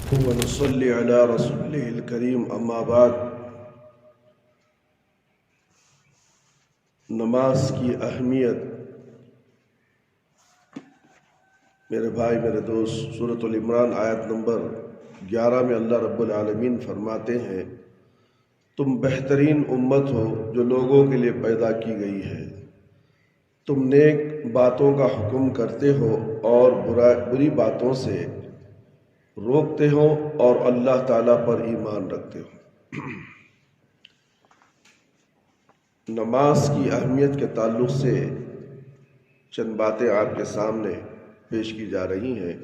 ونصلي على رسوله الكريم اما بعد۔ نماز کی اہمیت، میرے بھائی میرے دوست، سورۃ العمران آیت نمبر 11 میں اللہ رب العالمین فرماتے ہیں، تم بہترین امت ہو جو لوگوں کے لیے پیدا کی گئی ہے، تم نیک باتوں کا حکم کرتے ہو اور بری باتوں سے روکتے ہو اور اللہ تعالیٰ پر ایمان رکھتے ہو۔ نماز کی اہمیت کے تعلق سے چند باتیں آپ کے سامنے پیش کی جا رہی ہیں،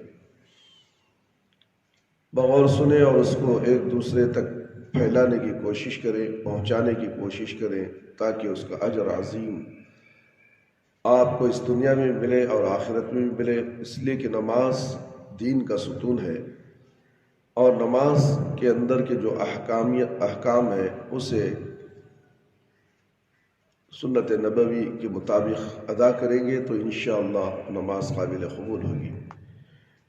بغور سنیں اور اس کو ایک دوسرے تک پھیلانے کی کوشش کریں، پہنچانے کی کوشش کریں، تاکہ اس کا اجر عظیم آپ کو اس دنیا میں ملے اور آخرت میں بھی ملے، اس لیے کہ نماز دین کا ستون ہے، اور نماز کے اندر کے جو احکام ہیں اسے سنت نبوی کے مطابق ادا کریں گے تو انشاءاللہ نماز قابل قبول ہوگی۔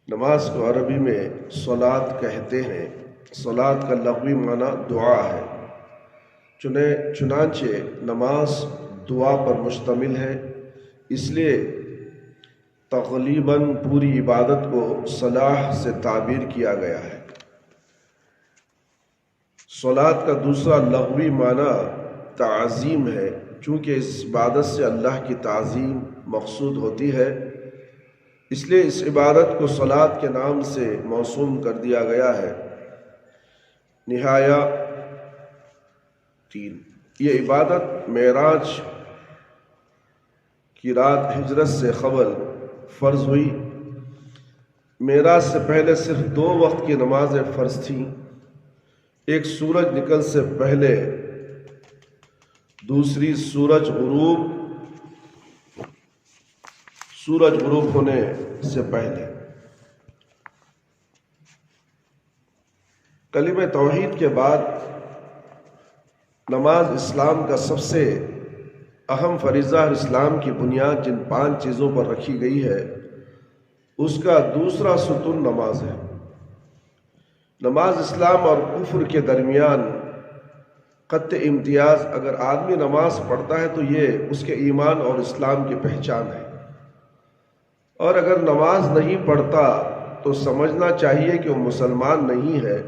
نماز کو عربی میں صلاۃ کہتے ہیں۔ صلاۃ کا لغوی معنی دعا ہے، چنانچہ نماز دعا پر مشتمل ہے، اس لیے تقریباً پوری عبادت کو صلاح سے تعبیر کیا گیا ہے۔ صلاۃ کا دوسرا لغوی معنی تعظیم ہے، چونکہ اس عبادت سے اللہ کی تعظیم مقصود ہوتی ہے، اس لیے اس عبادت کو صلاۃ کے نام سے موسوم کر دیا گیا ہے۔ نہایہ 3، یہ عبادت معراج کی رات ہجرت سے قبل فرض ہوئی۔ معراج سے پہلے صرف 2 وقت کی نمازیں فرض تھیں، ایک سورج نکل سے پہلے، دوسری سورج غروب ہونے سے پہلے۔ کلمہ توحید کے بعد نماز اسلام کا سب سے اہم فریضہ اور اسلام کی بنیاد جن 5 چیزوں پر رکھی گئی ہے اس کا دوسرا ستون نماز ہے۔ نماز اسلام اور کفر کے درمیان قطع امتیاز، اگر آدمی نماز پڑھتا ہے تو یہ اس کے ایمان اور اسلام کی پہچان ہے، اور اگر نماز نہیں پڑھتا تو سمجھنا چاہیے کہ وہ مسلمان نہیں ہے۔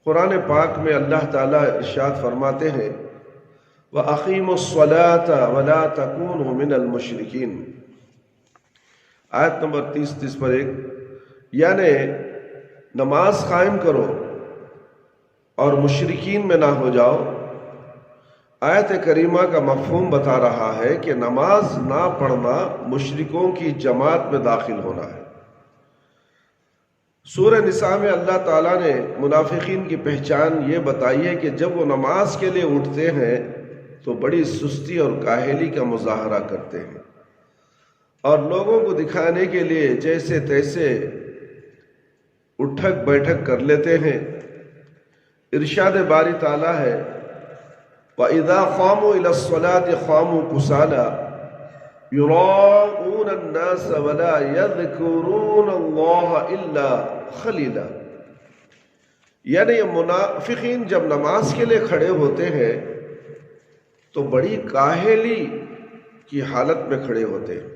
قرآن پاک میں اللہ تعالیٰ ارشاد فرماتے ہیں، وَأَقِیمُوا الصَّلَاةَ وَلَا تَكُونُوا مِنَ الْمُشْرِكِينَ، آیت نمبر 30 پر 1، یعنی نماز قائم کرو اور مشرکین میں نہ ہو جاؤ۔ آیت کریمہ کا مفہوم بتا رہا ہے کہ نماز نہ پڑھنا مشرکوں کی جماعت میں داخل ہونا ہے۔ سورہ نساء میں اللہ تعالیٰ نے منافقین کی پہچان یہ بتائی ہے کہ جب وہ نماز کے لیے اٹھتے ہیں تو بڑی سستی اور کاہلی کا مظاہرہ کرتے ہیں، اور لوگوں کو دکھانے کے لیے جیسے تیسے اٹھک بیٹھک کر لیتے ہیں۔ ارشاد باری تعالیٰ ہے، وَإِذَا قَامُوا إِلَى الصَّلَاةِ قَامُوا كُسَالَىٰ يُرَاءُونَ النَّاسَ وَلَا يَذْكُرُونَ اللَّهَ إِلَّا قَلِيلًا، یعنی یہ منافقین جب نماز کے لیے کھڑے ہوتے ہیں تو بڑی کاہلی کی حالت میں کھڑے ہوتے ہیں،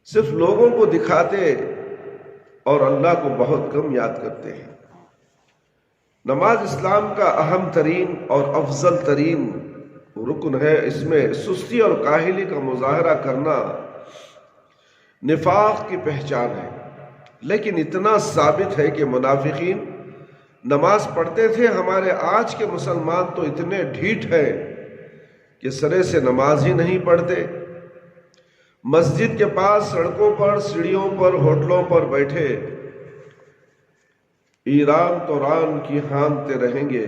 صرف لوگوں کو دکھاتے اور اللہ کو بہت کم یاد کرتے ہیں۔ نماز اسلام کا اہم ترین اور افضل ترین رکن ہے، اس میں سستی اور کاہلی کا مظاہرہ کرنا نفاق کی پہچان ہے، لیکن اتنا ثابت ہے کہ منافقین نماز پڑھتے تھے۔ ہمارے آج کے مسلمان تو اتنے ڈھیٹ ہیں کہ سرے سے نماز ہی نہیں پڑھتے، مسجد کے پاس سڑکوں پر، سیڑھیوں پر، ہوٹلوں پر بیٹھے ایران توران کی ہانتے رہیں گے،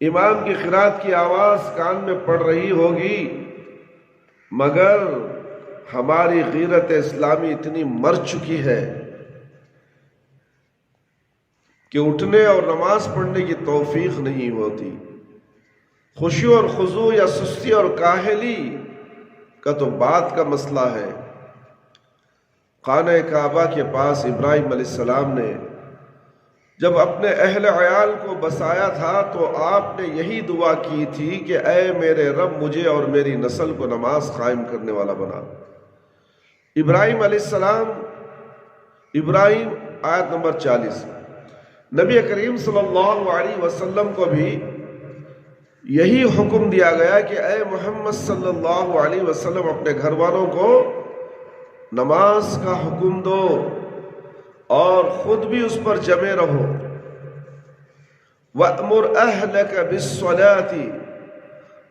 امام کی قرات کی آواز کان میں پڑ رہی ہوگی، مگر ہماری غیرت اسلامی اتنی مر چکی ہے کہ اٹھنے اور نماز پڑھنے کی توفیق نہیں ہوتی۔ خشوع اور خضوع یا سستی اور کاہلی کا تو بات کا مسئلہ ہے، خانہ کعبہ کے پاس ابراہیم علیہ السلام نے جب اپنے اہل عیال کو بسایا تھا تو آپ نے یہی دعا کی تھی کہ اے میرے رب مجھے اور میری نسل کو نماز قائم کرنے والا بنا۔ ابراہیم علیہ السلام، ابراہیم آیت نمبر 40۔ نبی کریم صلی اللہ علیہ وسلم کو بھی یہی حکم دیا گیا کہ اے محمد صلی اللہ علیہ وسلم اپنے گھر والوں کو نماز کا حکم دو اور خود بھی اس پر جمے رہو۔ وَأْمُرْ أَهْلَكَ بِالصَّلَاةِ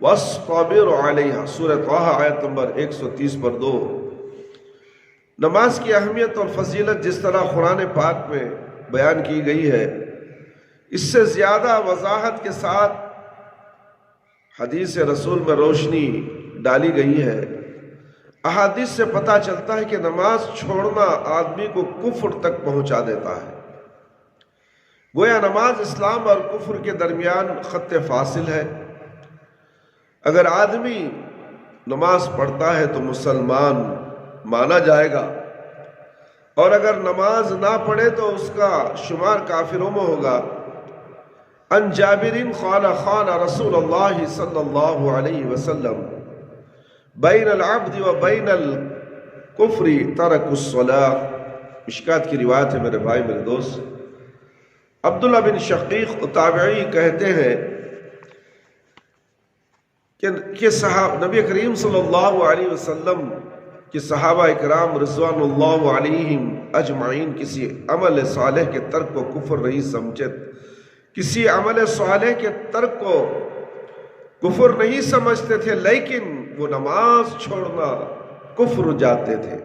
وَاصْطَبِرْ عَلَيْهَا، سورہ طٰہٰ آیت نمبر 130 پر 2۔ نماز کی اہمیت اور فضیلت جس طرح قرآن پاک میں بیان کی گئی ہے، اس سے زیادہ وضاحت کے ساتھ حدیث رسول میں روشنی ڈالی گئی ہے۔ احادیث سے پتہ چلتا ہے کہ نماز چھوڑنا آدمی کو کفر تک پہنچا دیتا ہے۔ گویا نماز اسلام اور کفر کے درمیان خط فاصل ہے۔ اگر آدمی نماز پڑھتا ہے تو مسلمان مانا جائے گا، اور اگر نماز نہ پڑھے تو اس کا شمار کافروں میں ہوگا۔ ان جابر قال قال رسول اللہ صلی اللہ علیہ وسلم بین العبد و بین الکفر ترک الصلاۃ، مشکات کی روایت ہے میرے بھائی میرے دوست۔ عبداللہ بن شقیق تابعی کہتے ہیں کہ نبی کریم صلی اللہ علیہ وسلم کہ صحابہ اکرام رضوان اللہ علیہم اجمعین کسی عمل صالح کے ترک کو کفر نہیں سمجھتے، کسی عمل صالح کے ترک کو کفر نہیں سمجھتے تھے، لیکن وہ نماز چھوڑنا کفر جاتے تھے۔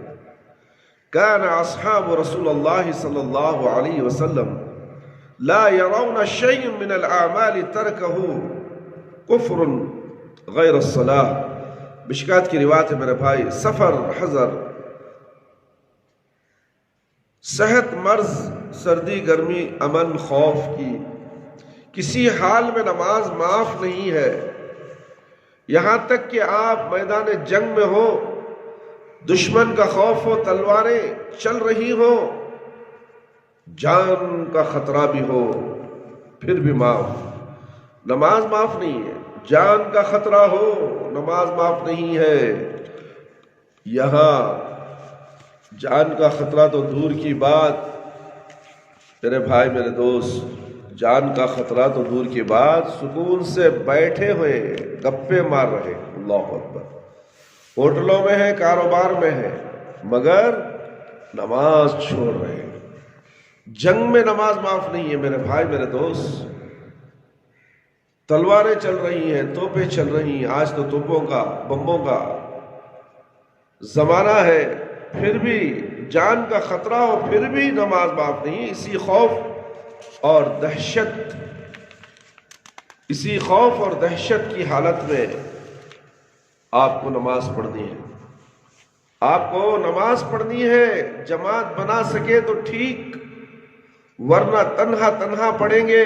کان اصحاب رسول اللہ صلی اللہ علیہ وسلم لا يرون شيء من الاعمال ترکه کفر غیر الصلاۃ، مشکات کی روایت ہے میرے بھائی۔ سفر، حضر، صحت، مرض، سردی، گرمی، امن، خوف کی کسی حال میں نماز معاف نہیں ہے، یہاں تک کہ آپ میدان جنگ میں ہو، دشمن کا خوف ہو، تلواریں چل رہی ہو، جان کا خطرہ بھی ہو، پھر بھی معاف، نماز معاف نہیں ہے۔ جان کا خطرہ ہو، نماز معاف نہیں ہے۔ یہاں جان کا خطرہ تو دور کی بات میرے بھائی میرے دوست، جان کا خطرہ تو دور کی بات، سکون سے بیٹھے ہوئے گپے مار رہے، اللہ اکبر، ہوٹلوں میں ہیں، کاروبار میں ہیں، مگر نماز چھوڑ رہے ہیں۔ جنگ میں نماز معاف نہیں ہے میرے بھائی میرے دوست، تلواریں چل رہی ہیں، توپیں چل رہی ہیں، آج تو توپوں کا، بمبوں کا زمانہ ہے، پھر بھی جان کا خطرہ ہو، پھر بھی نماز معاف نہیں۔ اسی خوف اور دہشت کی حالت میں آپ کو نماز پڑھنی ہے، آپ کو نماز پڑھنی ہے۔ جماعت بنا سکے تو ٹھیک، ورنہ تنہا پڑھیں گے،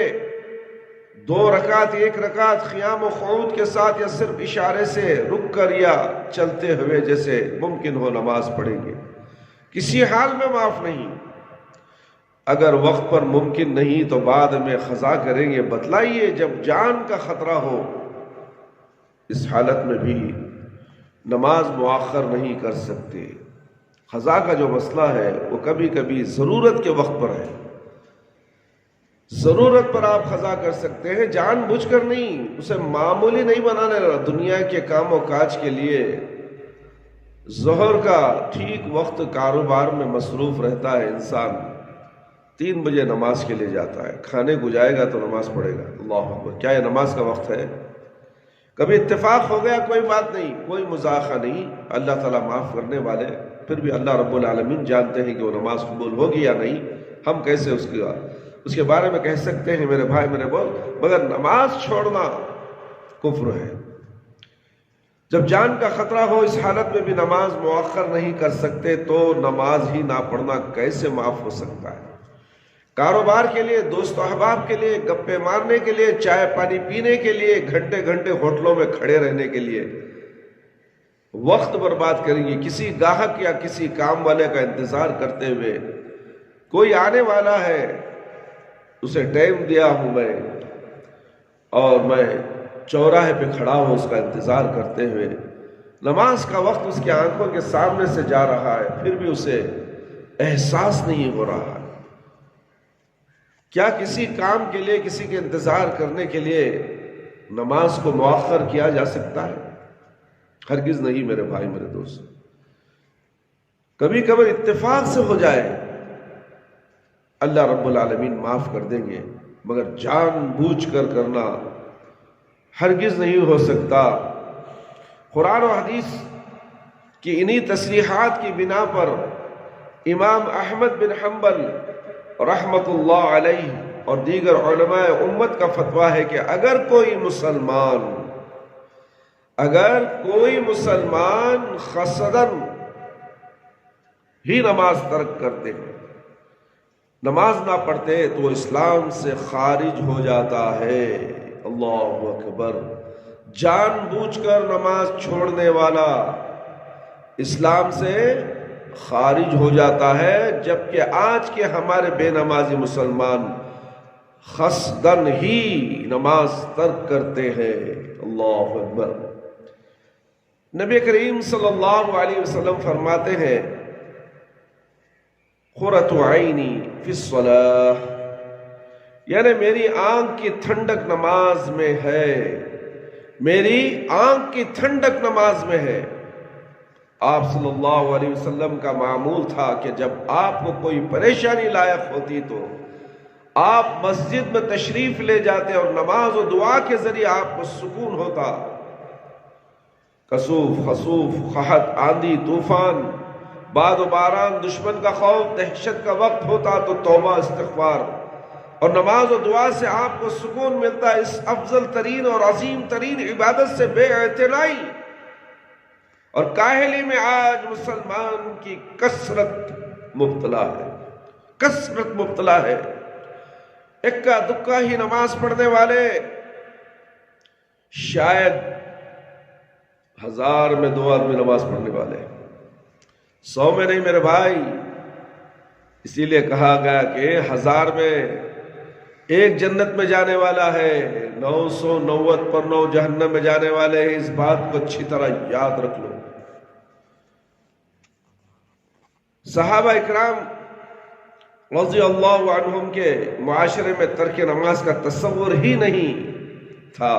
2 رکعت 1 رکعت قیام و قعود کے ساتھ، یا صرف اشارے سے رک کر یا چلتے ہوئے جیسے ممکن ہو نماز پڑھیں گے، کسی حال میں معاف نہیں۔ اگر وقت پر ممکن نہیں تو بعد میں قضا کریں گے۔ بتلائیے، جب جان کا خطرہ ہو، اس حالت میں بھی نماز مؤخر نہیں کر سکتے۔ قضا کا جو مسئلہ ہے وہ کبھی کبھی ضرورت کے وقت پر ہے، ضرورت پر آپ قضا کر سکتے ہیں، جان بوجھ کر نہیں، اسے معمولی نہیں بنانے رہا۔ دنیا کے کام و کاج کے لیے ظہر کا ٹھیک وقت کاروبار میں مصروف رہتا ہے انسان، 3 بجے نماز کے لیے جاتا ہے، کھانے کو جائے گا تو نماز پڑھے گا، اللہ اکبر، کیا یہ نماز کا وقت ہے؟ کبھی اتفاق ہو گیا کوئی بات نہیں، کوئی مذاقہ نہیں، اللہ تعالیٰ معاف کرنے والے، پھر بھی اللہ رب العالمین جانتے ہیں کہ وہ نماز قبول ہوگی یا نہیں، ہم کیسے اس کے بارے میں کہہ سکتے ہیں میرے بھائی میرے بول، مگر نماز چھوڑنا کفر ہے۔ جب جان کا خطرہ ہو، اس حالت میں بھی نماز مؤخر نہیں کر سکتے تو نماز ہی نہ پڑھنا کیسے معاف ہو سکتا ہے؟ کاروبار کے لیے، دوست و احباب کے لیے، گپے مارنے کے لیے، چائے پانی پینے کے لیے، گھنٹے گھنٹے ہوٹلوں میں کھڑے رہنے کے لیے وقت برباد کریں گے کسی گاہک یا کسی کام والے کا انتظار کرتے ہوئے. کوئی آنے والا ہے، اسے ٹائم دیا ہوں میں اور میں چوراہے پہ کھڑا ہوں اس کا انتظار کرتے ہوئے. نماز کا وقت اس کی آنکھوں کے سامنے سے جا رہا ہے، پھر بھی اسے احساس نہیں ہو رہا ہے. کیا کسی کام کے لیے، کسی کے انتظار کرنے کے لیے نماز کو مؤخر کیا جا سکتا ہے؟ ہرگز نہیں میرے بھائی، میرے دوست. کبھی کبھی اتفاق سے ہو جائے اللہ رب العالمین معاف کر دیں گے، مگر جان بوجھ کر کرنا ہرگز نہیں ہو سکتا. قرآن و حدیث کی انہی تصریحات کی بنا پر امام احمد بن حنبل رحمت اللہ علیہ اور دیگر علماء امت کا فتویٰ ہے کہ اگر کوئی مسلمان قصداً ہی نماز ترک کرتے ہیں، نماز نہ پڑھتے، تو اسلام سے خارج ہو جاتا ہے. اللہ اکبر. جان بوجھ کر نماز چھوڑنے والا اسلام سے خارج ہو جاتا ہے، جبکہ آج کے ہمارے بے نمازی مسلمان قصداً ہی نماز ترک کرتے ہیں. اللہ اکبر. نبی کریم صلی اللہ علیہ وسلم فرماتے ہیں قرۃ عینی فی الصلاۃ، یعنی میری آنکھ کی ٹھنڈک نماز میں ہے، میری آنکھ کی ٹھنڈک نماز میں ہے. آپ صلی اللہ علیہ وسلم کا معمول تھا کہ جب آپ کو کوئی پریشانی لاحق ہوتی تو آپ مسجد میں تشریف لے جاتے اور نماز و دعا کے ذریعے آپ کو سکون ہوتا. کسوف، خسوف، قحط، آندھی، طوفان، باد و باران، دشمن کا خوف، دہشت کا وقت ہوتا تو توبہ، استغفار اور نماز و دعا سے آپ کو سکون ملتا. اس افضل ترین اور عظیم ترین عبادت سے بے اعتنائی اور کاہلی میں آج مسلمان کی کثرت مبتلا ہے. اکا دکا ہی نماز پڑھنے والے شاید 1000 میں 2 آدمی نماز پڑھنے والے، 100 میں نہیں میرے بھائی. اسی لیے کہا گیا کہ 1000 میں 1 جنت میں جانے والا ہے، 990 پر 9 جہنم میں جانے والے ہیں. اس بات کو اچھی طرح یاد رکھ لو. صحابہ اکرام رضی اللہ عنہم کے معاشرے میں ترک نماز کا تصور ہی نہیں تھا.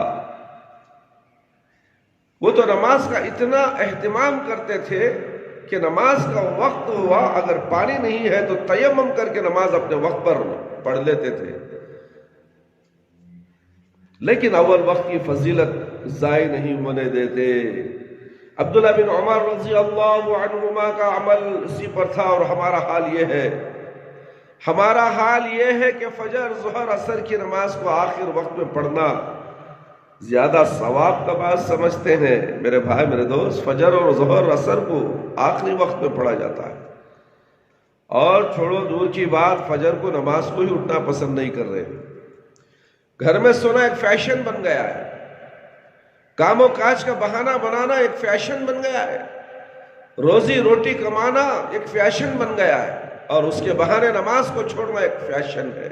وہ تو نماز کا اتنا اہتمام کرتے تھے کہ نماز کا وقت ہوا، اگر پانی نہیں ہے تو تیمم کر کے نماز اپنے وقت پر پڑھ لیتے تھے. لیکن اول وقت کی فضیلت ضائع نہیں ہونے دیتے. عبداللہ بن عمر رضی اللہ عنہما کا عمل اسی پر تھا. اور ہمارا حال یہ ہے کہ فجر، ظہر، عصر کی نماز کو آخر وقت میں پڑھنا زیادہ ثواب کا بات سمجھتے ہیں. میرے بھائی، میرے دوست، فجر اور ظہر، عصر کو آخری وقت میں پڑھا جاتا ہے. اور چھوڑو دور کی بات، فجر کو نماز کو ہی اٹھنا پسند نہیں کر رہے. گھر میں سونا ایک فیشن بن گیا ہے، کام و کاج کا بہانہ بنانا ایک فیشن بن گیا ہے، روزی روٹی کمانا ایک فیشن بن گیا ہے، اور اس کے بہانے نماز کو چھوڑنا ایک فیشن ہے.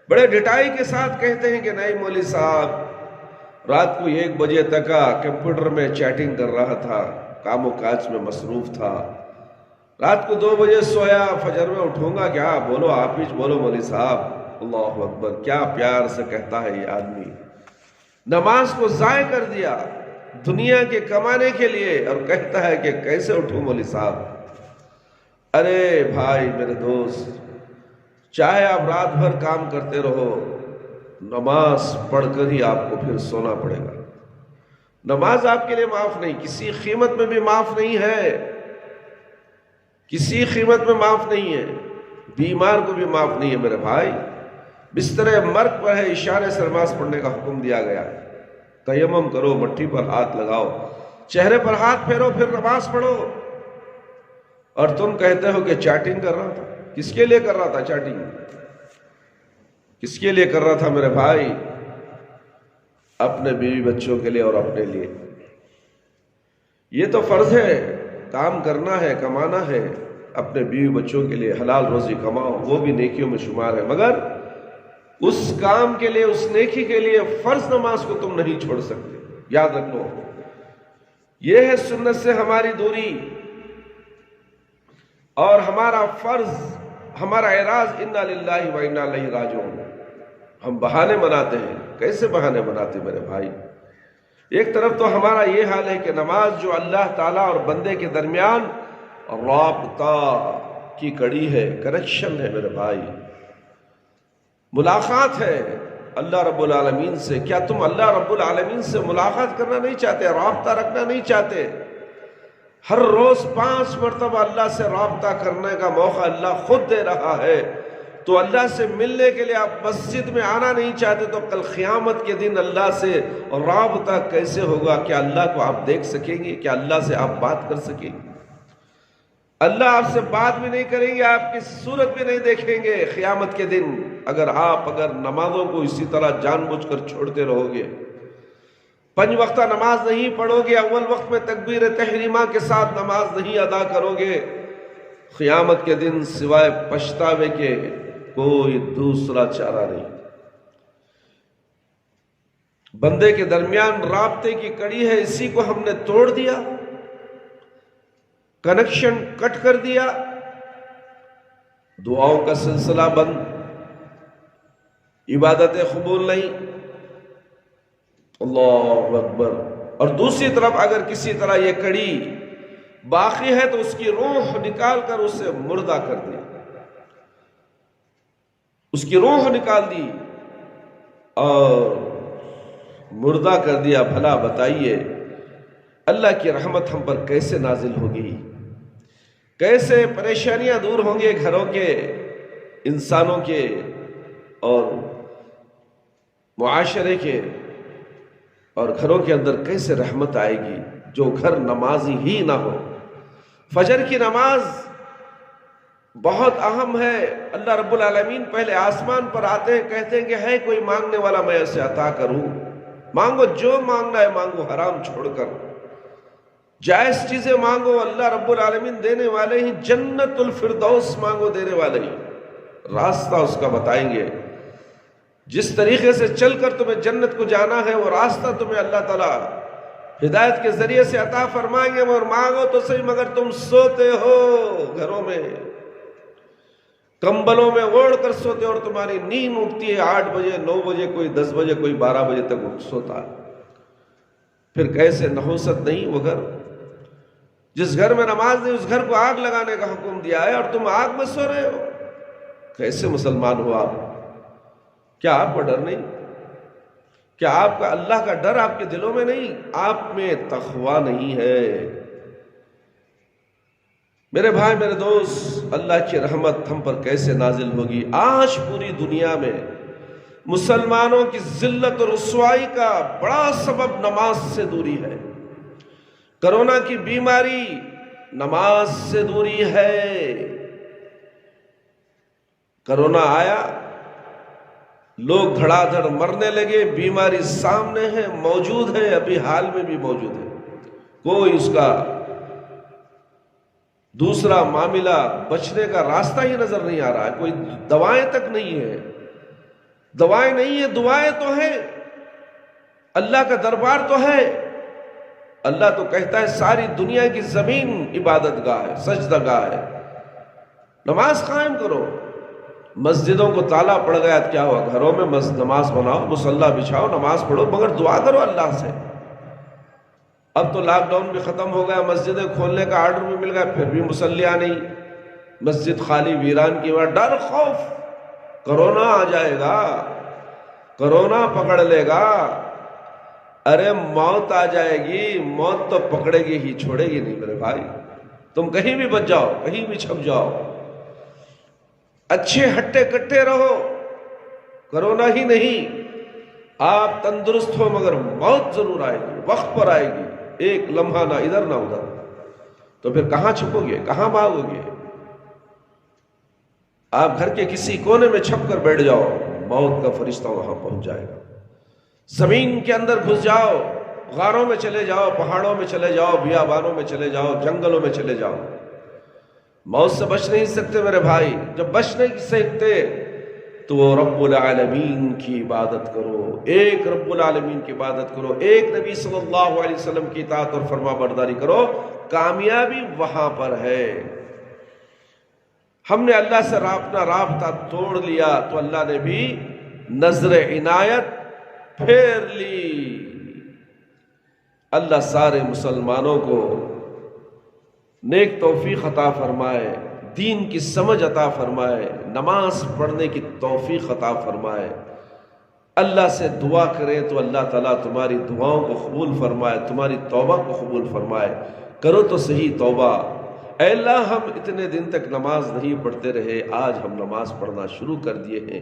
بڑے ڈٹائی کے ساتھ کہتے ہیں کہ نہیں مولوی صاحب، رات کو 1 بجے تک کمپیوٹر میں چیٹنگ کر رہا تھا، کام و کاج میں مصروف تھا، رات کو 2 بجے سویا، فجر میں اٹھوں گا کیا؟ بولو آپ ہی بولو مولوی صاحب. اللہ اکبر. کیا پیار سے کہتا ہے یہ آدمی. نماز کو ضائع کر دیا دنیا کے کمانے کے لیے، اور کہتا ہے کہ کیسے اٹھوں مولوی صاحب. ارے بھائی، میرے دوست، چاہے آپ رات بھر کام کرتے رہو، نماز پڑھ کر ہی آپ کو پھر سونا پڑے گا. نماز آپ کے لیے معاف نہیں، کسی قیمت میں بھی معاف نہیں ہے، کسی قیمت میں معاف نہیں ہے. بیمار کو بھی معاف نہیں ہے میرے بھائی. بستر مرگ پر ہے، اشارے سے نماز پڑھنے کا حکم دیا گیا ہے. تیمم کرو، مٹھی پر ہاتھ لگاؤ، چہرے پر ہاتھ پھیرو، پھر نماز پڑھو. اور تم کہتے ہو کہ چیٹنگ کر رہا تھا. کس کے لیے کر رہا تھا چیٹنگ؟ کس کے لیے کر رہا تھا میرے بھائی؟ اپنے بیوی بچوں کے لیے اور اپنے لیے. یہ تو فرض ہے، کام کرنا ہے، کمانا ہے، اپنے بیوی بچوں کے لیے حلال روزی کماؤ، وہ بھی نیکیوں میں شمار ہے، مگر اس کام کے لیے، اس نیکی کے لیے فرض نماز کو تم نہیں چھوڑ سکتے۔ یاد رکھو، یہ ہے سنت سے ہماری دوری، اور ہمارا فرض، ہمارا اعراض انا للہ و انا الیہ راجعون۔ ہم بہانے بناتے ہیں۔ کیسے بہانے بناتے میرے بھائی؟ ایک طرف تو ہمارا یہ حال ہے کہ نماز جو اللہ تعالیٰ اور بندے کے درمیان رابطہ کی کڑی ہے، کنیکشن ہے میرے بھائی، ملاقات ہے اللہ رب العالمین سے۔ کیا تم اللہ رب العالمین سے ملاقات کرنا نہیں چاہتے، رابطہ رکھنا نہیں چاہتے؟ ہر روز 5 مرتبہ اللہ سے رابطہ کرنے کا موقع اللہ خود دے رہا ہے، تو اللہ سے ملنے کے لیے آپ مسجد میں آنا نہیں چاہتے تو کل قیامت کے دن اللہ سے رابطہ کیسے ہوگا؟ کیا اللہ کو آپ دیکھ سکیں گے؟ کیا اللہ سے آپ بات کر سکیں گے؟ اللہ آپ سے بات بھی نہیں کریں گے، آپ کی صورت بھی نہیں دیکھیں گے قیامت کے دن، اگر نمازوں کو اسی طرح جان بوجھ کر چھوڑتے رہو گے، 5 وقتہ نماز نہیں پڑھو گے، اول وقت میں تکبیر تحریمہ کے ساتھ نماز نہیں ادا کرو گے، قیامت کے دن سوائے پچھتاوے کے کوئی دوسرا چارہ نہیں۔ بندے کے درمیان رابطے کی کڑی ہے، اسی کو ہم نے توڑ دیا، کنیکشن کٹ کر دیا، دعاؤں کا سلسلہ بند، عبادتیں قبول نہیں، اللہ اکبر۔ اور دوسری طرف اگر کسی طرح یہ کڑی باقی ہے تو اس کی روح نکال کر اسے مردہ کر دیا، اس کی روح نکال دی اور مردہ کر دیا۔ بھلا بتائیے اللہ کی رحمت ہم پر کیسے نازل ہوگی؟ کیسے پریشانیاں دور ہوں گے گھروں کے، انسانوں کے اور معاشرے کے، اور گھروں کے اندر کیسے رحمت آئے گی جو گھر نمازی ہی نہ ہو۔ فجر کی نماز بہت اہم ہے۔ اللہ رب العالمین پہلے آسمان پر آتے ہیں، کہتے ہیں کہ ہے کوئی مانگنے والا میں اسے عطا کروں، مانگو جو مانگنا ہے مانگو، حرام چھوڑ کر جائز چیزیں مانگو، اللہ رب العالمین دینے والے ہی، جنت الفردوس مانگو، دینے والے ہی، راستہ اس کا بتائیں گے۔ جس طریقے سے چل کر تمہیں جنت کو جانا ہے وہ راستہ تمہیں اللہ تعالیٰ ہدایت کے ذریعے سے عطا فرمائیں گے، اور مانگو تو صحیح، مگر تم سوتے ہو گھروں میں، کمبلوں میں اوڑھ کر سوتے، اور تمہاری نیند اٹھتی ہے 8 بجے، 9 بجے، کوئی 10 بجے، کوئی 12 بجے تک سوتا ہے۔ پھر کیسے نحوست نہیں وہ گھر؟ جس گھر میں نماز نہیں اس گھر کو آگ لگانے کا حکم دیا ہے، اور تم آگ میں سو رہے ہو۔ کیسے مسلمان ہو آپ؟ کیا آپ کو ڈر نہیں؟ کیا آپ کا اللہ کا ڈر آپ کے دلوں میں نہیں؟ آپ میں تقوی نہیں ہے؟ میرے بھائی، میرے دوست، اللہ کی رحمت ہم پر کیسے نازل ہوگی؟ آج پوری دنیا میں مسلمانوں کی ذلت اور رسوائی کا بڑا سبب نماز سے دوری ہے۔ کرونا کی بیماری نماز سے دوری ہے۔ کرونا آیا، لوگ دھڑا دھڑ مرنے لگے، بیماری سامنے ہے، موجود ہے، ابھی حال میں بھی موجود ہے، کوئی اس کا دوسرا معاملہ بچنے کا راستہ ہی نظر نہیں آ رہا ہے، کوئی دوائیں تک نہیں ہے، دوائیں نہیں ہے، دعائیں تو ہیں، اللہ کا دربار تو ہے۔ اللہ تو کہتا ہے ساری دنیا کی زمین عبادت گاہ ہے، سجدہ گاہ ہے، نماز قائم کرو۔ مسجدوں کو تالا پڑ گیا، کیا ہوا؟ گھروں میں نماز بناؤ، مصلی بچھاؤ، نماز پڑھو، مگر دعا کرو اللہ سے۔ اب تو لاک ڈاؤن بھی ختم ہو گیا، مسجدیں کھولنے کا آرڈر بھی مل گیا، پھر بھی مصلیاں نہیں، مسجد خالی ویران کی وجہ، ڈر، خوف، کرونا آ جائے گا، کرونا پکڑ لے گا، ارے موت آ جائے گی، موت تو پکڑے گی ہی، چھوڑے گی نہیں میرے بھائی۔ تم کہیں بھی بچ جاؤ، کہیں بھی چھپ جاؤ، اچھے ہٹے کٹے رہو، کرونا ہی نہیں، آپ تندرست ہو مگر موت ضرور آئے گی، وقت پر آئے گی، ایک لمحہ نہ ادھر نہ ادھر، تو پھر کہاں چھپو گے، کہاں بھاگو گے؟ آپ گھر کے کسی کونے میں چھپ کر بیٹھ جاؤ، موت کا فرشتہ وہاں پہنچ جائے گا۔ زمین کے اندر گھس جاؤ، غاروں میں چلے جاؤ، پہاڑوں میں چلے جاؤ، بیابانوں میں چلے جاؤ، جنگلوں میں چلے جاؤ، موت سے بچ نہیں سکتے میرے بھائی۔ جب بچ نہیں سکتے تو وہ رب العالمین کی عبادت کرو، ایک رب العالمین کی عبادت کرو، ایک نبی صلی اللہ علیہ وسلم کی اطاعت اور فرما برداری کرو، کامیابی وہاں پر ہے۔ ہم نے اللہ سے اپنا رابطہ توڑ لیا تو اللہ نے بھی نظر عنایت پھیر لی۔ اللہ سارے مسلمانوں کو نیک توفیق عطا فرمائے، دین کی سمجھ عطا فرمائے، نماز پڑھنے کی توفیق عطا فرمائے۔ اللہ سے دعا کریں تو اللہ تعالیٰ تمہاری دعاؤں کو قبول فرمائے، تمہاری توبہ کو قبول فرمائے۔ کرو تو صحیح توبہ۔ اے اللہ، ہم اتنے دن تک نماز نہیں پڑھتے رہے، آج ہم نماز پڑھنا شروع کر دیے ہیں،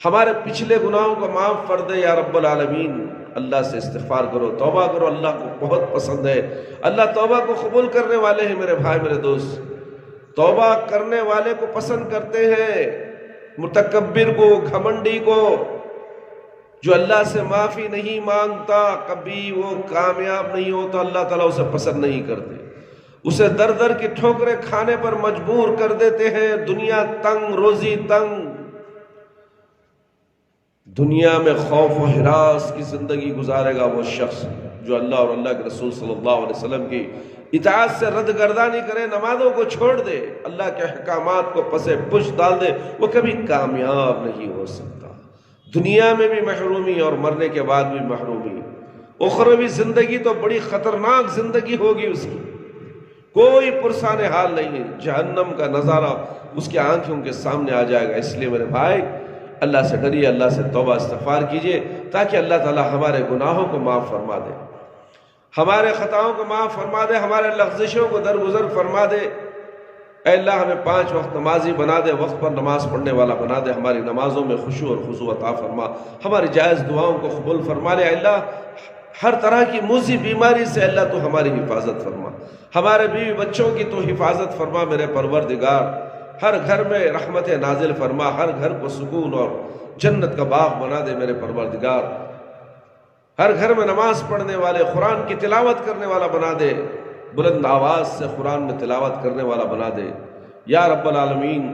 ہمارے پچھلے گناہوں کو معاف کر دے یا رب العالمین۔ اللہ سے استغفار کرو، توبہ کرو، اللہ کو بہت پسند ہے۔ اللہ توبہ کو قبول کرنے والے ہیں میرے بھائی، میرے دوست، توبہ کرنے والے کو پسند کرتے ہیں، متکبر کو، گھمنڈی کو، جو اللہ سے معافی نہیں مانگتا، کبھی وہ کامیاب نہیں ہوتا، اللہ تعالیٰ اسے پسند نہیں کرتے، اسے در در کی ٹھوکریں کھانے پر مجبور کر دیتے ہیں۔ دنیا تنگ، روزی تنگ، دنیا میں خوف و ہراس کی زندگی گزارے گا وہ شخص جو اللہ اور اللہ کے رسول صلی اللہ علیہ وسلم کی اطاعت سے رد گردانی کرے، نمازوں کو چھوڑ دے، اللہ کے احکامات کو پس پش ڈال دے، وہ کبھی کامیاب نہیں ہو سکتا۔ دنیا میں بھی محرومی اور مرنے کے بعد بھی محرومی، اخروی زندگی تو بڑی خطرناک زندگی ہوگی اس کی، کوئی پرسان حال نہیں ہے، جہنم کا نظارہ اس کی آنکھوں کے سامنے آ جائے گا۔ اس لیے میرے بھائی، اللہ سے ڈریے، اللہ سے توبہ استغفار کیجئے تاکہ اللہ تعالی ہمارے گناہوں کو معاف فرما دے، ہمارے خطاؤں کو معاف فرما دے، ہمارے لغزشوں کو درگزر فرما دے۔ اے اللہ، ہمیں 5 وقت نمازی بنا دے، وقت پر نماز پڑھنے والا بنا دے، ہماری نمازوں میں خشوع اور خضوع عطا فرما، ہماری جائز دعاؤں کو قبول فرما لے۔ اے اللہ، ہر طرح کی موذی بیماری سے اللہ تو ہماری حفاظت فرما، ہمارے بیوی بچوں کی تو حفاظت فرما میرے پروردگار، ہر گھر میں رحمت نازل فرما، ہر گھر کو سکون اور جنت کا باغ بنا دے میرے پروردگار، ہر گھر میں نماز پڑھنے والے، قرآن کی تلاوت کرنے والا بنا دے، بلند آواز سے قرآن میں تلاوت کرنے والا بنا دے یا رب العالمین۔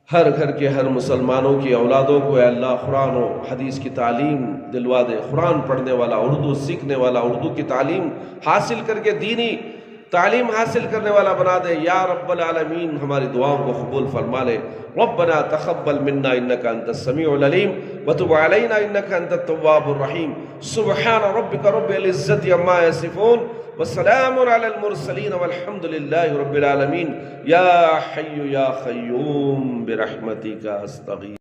ہر گھر کے ہر مسلمانوں کی اولادوں کو اے اللہ قرآن و حدیث کی تعلیم دلوا دے، قرآن پڑھنے والا، اردو سیکھنے والا، اردو کی تعلیم حاصل کر کے دینی تعلیم حاصل کرنے والا بنا دے یا رب العالمین۔ ہماری دعاؤں کو قبول فرما لے۔ ربنا تقبل منا انك انت السميع العليم وتب علينا انك انت التواب الرحيم۔ سبحان ربك رب العزة عما يصفون وسلام على المرسلين والحمد لله رب العالمين۔ یا حي یا قيوم برحمتك استغيث۔